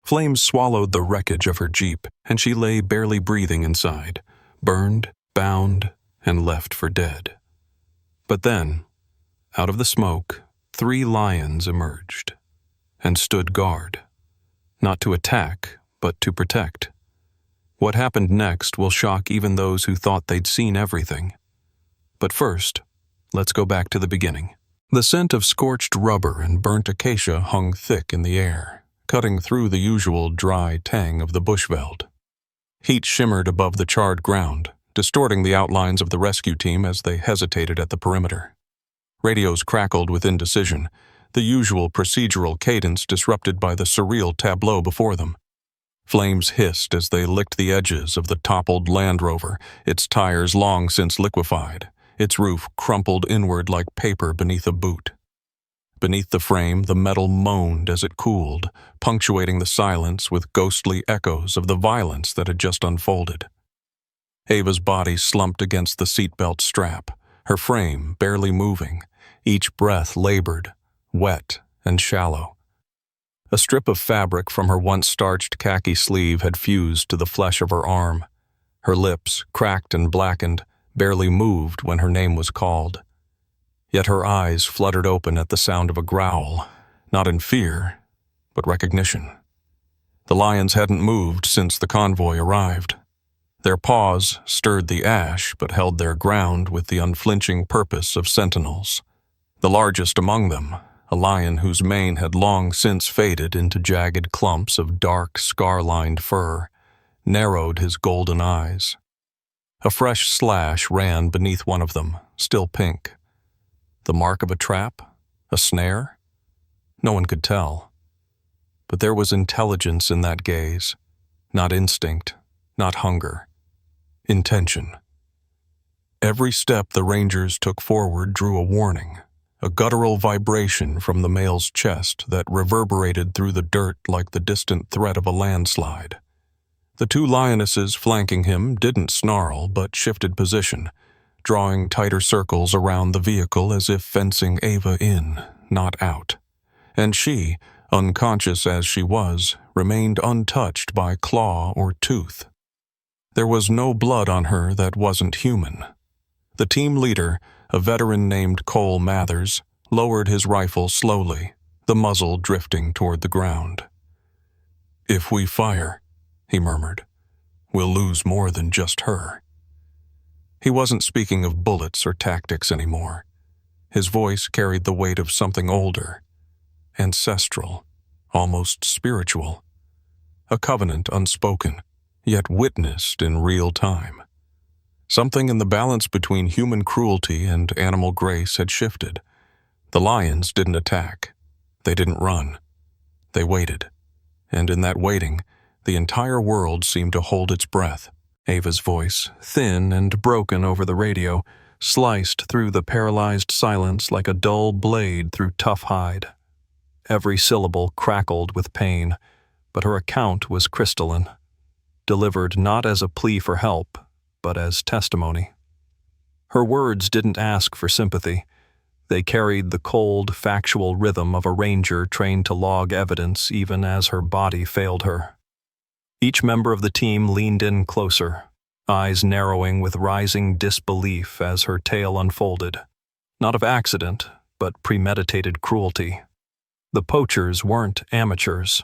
Flames swallowed the wreckage of her jeep, and she lay barely breathing inside, burned, bound, and left for dead. But then, out of the smoke, 3 lions emerged and stood guard, not to attack, but to protect. What happened next will shock even those who thought they'd seen everything. But first, let's go back to the beginning. The scent of scorched rubber and burnt acacia hung thick in the air, cutting through the usual dry tang of the bushveld. Heat shimmered above the charred ground, distorting the outlines of the rescue team as they hesitated at the perimeter. Radios crackled with indecision, the usual procedural cadence disrupted by the surreal tableau before them. Flames hissed as they licked the edges of the toppled Land Rover, its tires long since liquefied, its roof crumpled inward like paper beneath a boot. Beneath the frame, the metal moaned as it cooled, punctuating the silence with ghostly echoes of the violence that had just unfolded. Ava's body slumped against the seatbelt strap, her frame barely moving, each breath labored, wet and shallow. A strip of fabric from her once starched khaki sleeve had fused to the flesh of her arm. Her lips, cracked and blackened, barely moved when her name was called. Yet her eyes fluttered open at the sound of a growl, not in fear, but recognition. The lions hadn't moved since the convoy arrived. Their paws stirred the ash but held their ground with the unflinching purpose of sentinels. The largest among them, a lion whose mane had long since faded into jagged clumps of dark, scar-lined fur, narrowed his golden eyes. A fresh slash ran beneath one of them, still pink. The mark of a trap? A snare? No one could tell. But there was intelligence in that gaze. Not instinct, not hunger. Intention. Every step the Rangers took forward drew a warning, a guttural vibration from the male's chest that reverberated through the dirt like the distant threat of a landslide. The 2 lionesses flanking him didn't snarl but shifted position, drawing tighter circles around the vehicle as if fencing Ava in, not out. And she, unconscious as she was, remained untouched by claw or tooth. There was no blood on her that wasn't human. The team leader, a veteran named Cole Mathers, lowered his rifle slowly, the muzzle drifting toward the ground. "If we fire," he murmured, "we'll lose more than just her." He wasn't speaking of bullets or tactics anymore. His voice carried the weight of something older, ancestral, almost spiritual. A covenant unspoken, yet witnessed in real time. Something in the balance between human cruelty and animal grace had shifted. The lions didn't attack. They didn't run. They waited. And in that waiting, the entire world seemed to hold its breath. Ava's voice, thin and broken over the radio, sliced through the paralyzed silence like a dull blade through tough hide. Every syllable crackled with pain, but her account was crystalline, delivered not as a plea for help, but as testimony. Her words didn't ask for sympathy. They carried the cold, factual rhythm of a ranger trained to log evidence even as her body failed her. Each member of the team leaned in closer, eyes narrowing with rising disbelief as her tale unfolded. Not of accident, but premeditated cruelty. The poachers weren't amateurs.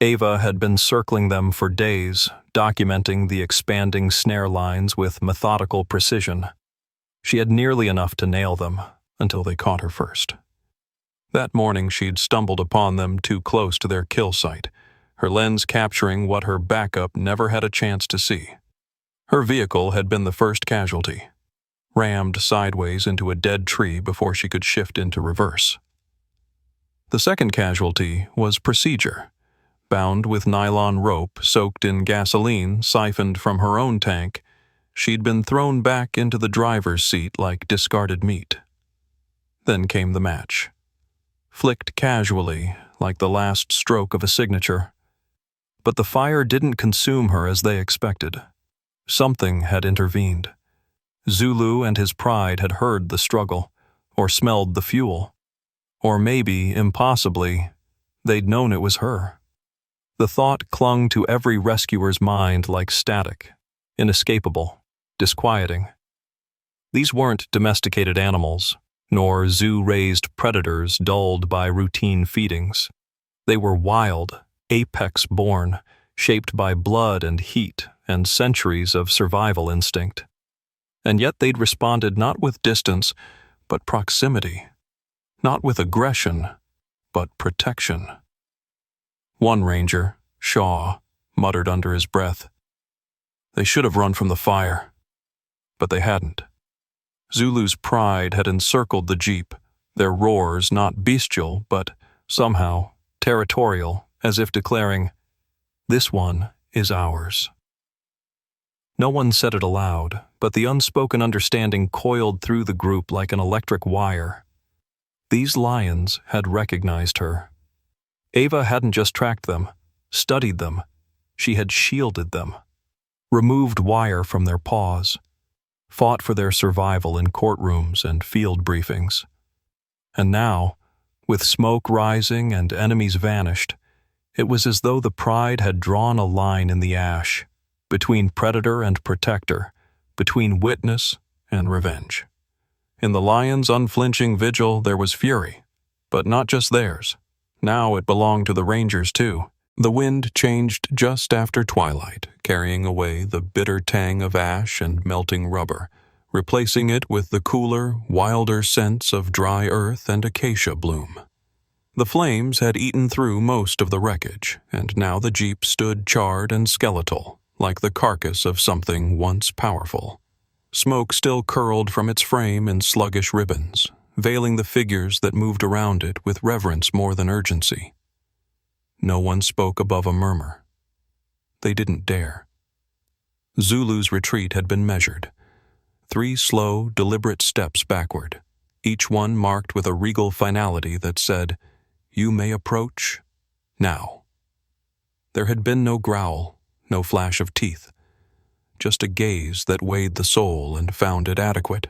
Ava had been circling them for days, documenting the expanding snare lines with methodical precision. She had nearly enough to nail them, until they caught her first. That morning she'd stumbled upon them too close to their kill site, her lens capturing what her backup never had a chance to see. Her vehicle had been the first casualty, rammed sideways into a dead tree before she could shift into reverse. The second casualty was procedure, bound with nylon rope soaked in gasoline siphoned from her own tank. She'd been thrown back into the driver's seat like discarded meat. Then came the match, flicked casually like the last stroke of a signature. But the fire didn't consume her as they expected. Something had intervened. Zulu and his pride had heard the struggle, or smelled the fuel. Or maybe, impossibly, they'd known it was her. The thought clung to every rescuer's mind like static, inescapable, disquieting. These weren't domesticated animals, nor zoo-raised predators dulled by routine feedings. They were wild, apex-born, shaped by blood and heat and centuries of survival instinct. And yet they'd responded not with distance, but proximity. Not with aggression, but protection. One ranger, Shaw, muttered under his breath, "They should have run from the fire." But they hadn't. Zulu's pride had encircled the jeep, their roars not bestial, but somehow territorial, as if declaring, "This one is ours." No one said it aloud, but the unspoken understanding coiled through the group like an electric wire. These lions had recognized her. Ava hadn't just tracked them, studied them. She had shielded them, removed wire from their paws, fought for their survival in courtrooms and field briefings. And now, with smoke rising and enemies vanished, it was as though the pride had drawn a line in the ash, between predator and protector, between witness and revenge. In the lions' unflinching vigil there was fury, but not just theirs. Now it belonged to the rangers too. The wind changed just after twilight, carrying away the bitter tang of ash and melting rubber, replacing it with the cooler, wilder scents of dry earth and acacia bloom. The flames had eaten through most of the wreckage, and now the jeep stood charred and skeletal, like the carcass of something once powerful. Smoke still curled from its frame in sluggish ribbons, veiling the figures that moved around it with reverence more than urgency. No one spoke above a murmur. They didn't dare. Zulu's retreat had been measured. 3 slow, deliberate steps backward, each one marked with a regal finality that said, "You may approach now." There had been no growl, no flash of teeth, just a gaze that weighed the soul and found it adequate.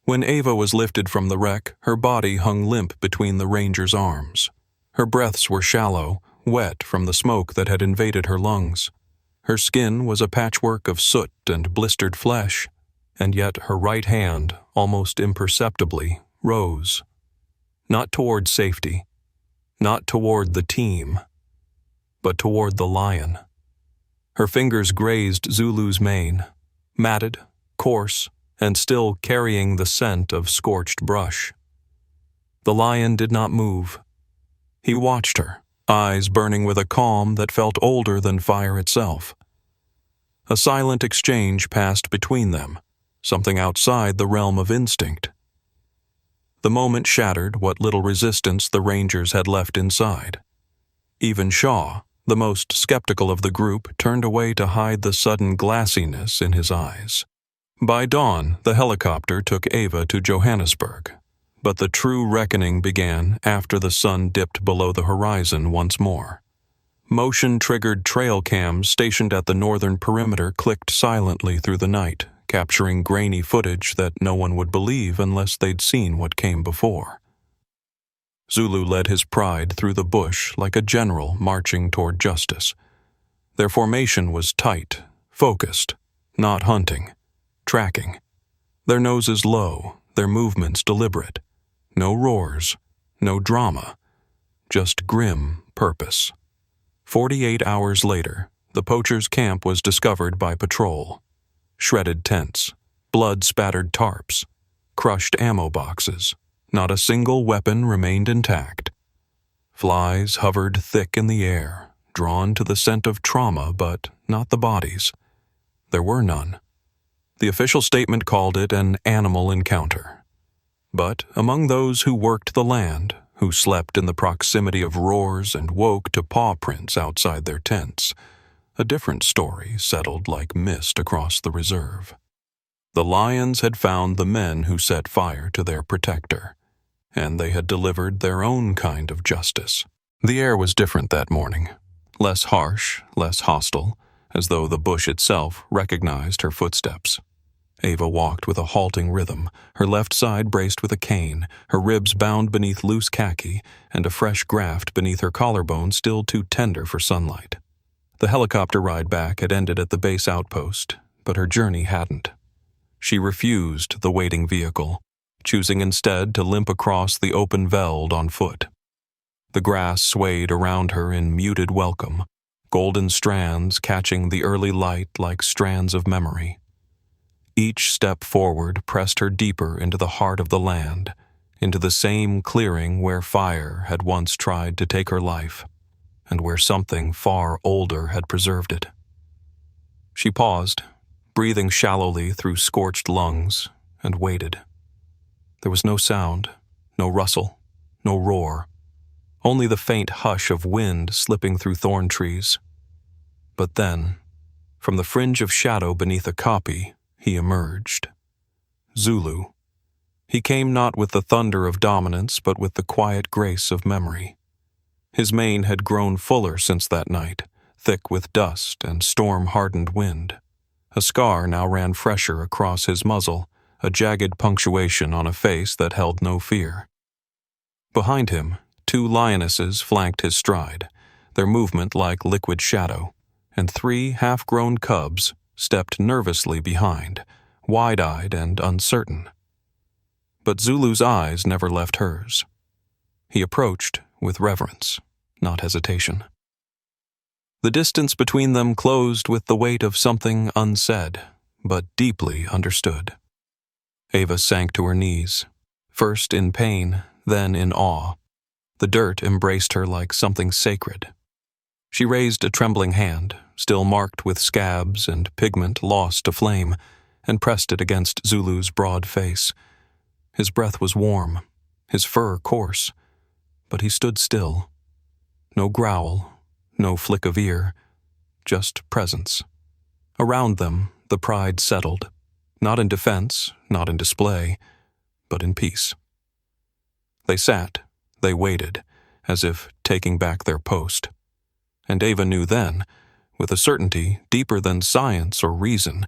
When Ava was lifted from the wreck, her body hung limp between the ranger's arms. Her breaths were shallow, wet from the smoke that had invaded her lungs. Her skin was a patchwork of soot and blistered flesh, and yet her right hand, almost imperceptibly, rose. Not toward safety, not toward the team, but toward the lion. Her fingers grazed Zulu's mane, matted, coarse, and still carrying the scent of scorched brush. The lion did not move. He watched her, eyes burning with a calm that felt older than fire itself. A silent exchange passed between them, something outside the realm of instinct. The moment shattered what little resistance the rangers had left inside. Even Shaw, the most skeptical of the group, turned away to hide the sudden glassiness in his eyes. By dawn, the helicopter took Ava to Johannesburg, but the true reckoning began after the sun dipped below the horizon once more. Motion-triggered trail cams stationed at the northern perimeter clicked silently through the night, capturing grainy footage that no one would believe unless they'd seen what came before. Zulu led his pride through the bush like a general marching toward justice. Their formation was tight, focused, not hunting, tracking. Their noses low, their movements deliberate. No roars, no drama, just grim purpose. 48 hours later, the poachers' camp was discovered by patrol. Shredded tents, blood-spattered tarps, crushed ammo boxes. Not a single weapon remained intact. Flies hovered thick in the air, drawn to the scent of trauma, but not the bodies. There were none. The official statement called it an animal encounter. But among those who worked the land, who slept in the proximity of roars and woke to paw prints outside their tents, a different story settled like mist across the reserve. The lions had found the men who set fire to their protector, and they had delivered their own kind of justice. The air was different that morning, less harsh, less hostile, as though the bush itself recognized her footsteps. Ava walked with a halting rhythm, her left side braced with a cane, her ribs bound beneath loose khaki, and a fresh graft beneath her collarbone still too tender for sunlight. The helicopter ride back had ended at the base outpost, but her journey hadn't. She refused the waiting vehicle, choosing instead to limp across the open veld on foot. The grass swayed around her in muted welcome, golden strands catching the early light like strands of memory. Each step forward pressed her deeper into the heart of the land, into the same clearing where fire had once tried to take her life, and where something far older had preserved it. She paused, breathing shallowly through scorched lungs, and waited. There was no sound, no rustle, no roar, only the faint hush of wind slipping through thorn trees. But then, from the fringe of shadow beneath a kopje, he emerged. Zulu. He came not with the thunder of dominance, but with the quiet grace of memory. His mane had grown fuller since that night, thick with dust and storm-hardened wind. A scar now ran fresher across his muzzle, a jagged punctuation on a face that held no fear. Behind him, 2 lionesses flanked his stride, their movement like liquid shadow, and 3 half-grown cubs stepped nervously behind, wide-eyed and uncertain. But Zulu's eyes never left hers. He approached with reverence, not hesitation. The distance between them closed with the weight of something unsaid, but deeply understood. Ava sank to her knees, first in pain, then in awe. The dirt embraced her like something sacred. She raised a trembling hand, still marked with scabs and pigment lost to flame, and pressed it against Zulu's broad face. His breath was warm, his fur coarse, but he stood still. No growl, no flick of ear, just presence. Around them, the pride settled, not in defense, not in display, but in peace. They sat, they waited, as if taking back their post. And Ava knew then, with a certainty deeper than science or reason,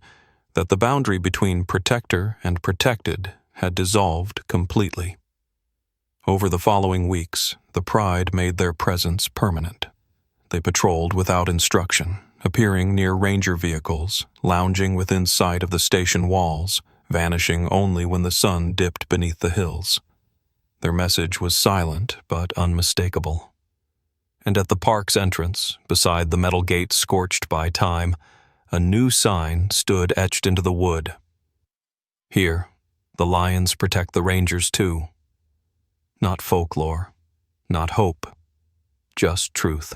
that the boundary between protector and protected had dissolved completely. Over the following weeks, the pride made their presence permanent. They patrolled without instruction, appearing near ranger vehicles, lounging within sight of the station walls, vanishing only when the sun dipped beneath the hills. Their message was silent but unmistakable. And at the park's entrance, beside the metal gate scorched by time, a new sign stood etched into the wood. Here, the lions protect the rangers too. Not folklore, not hope, just truth.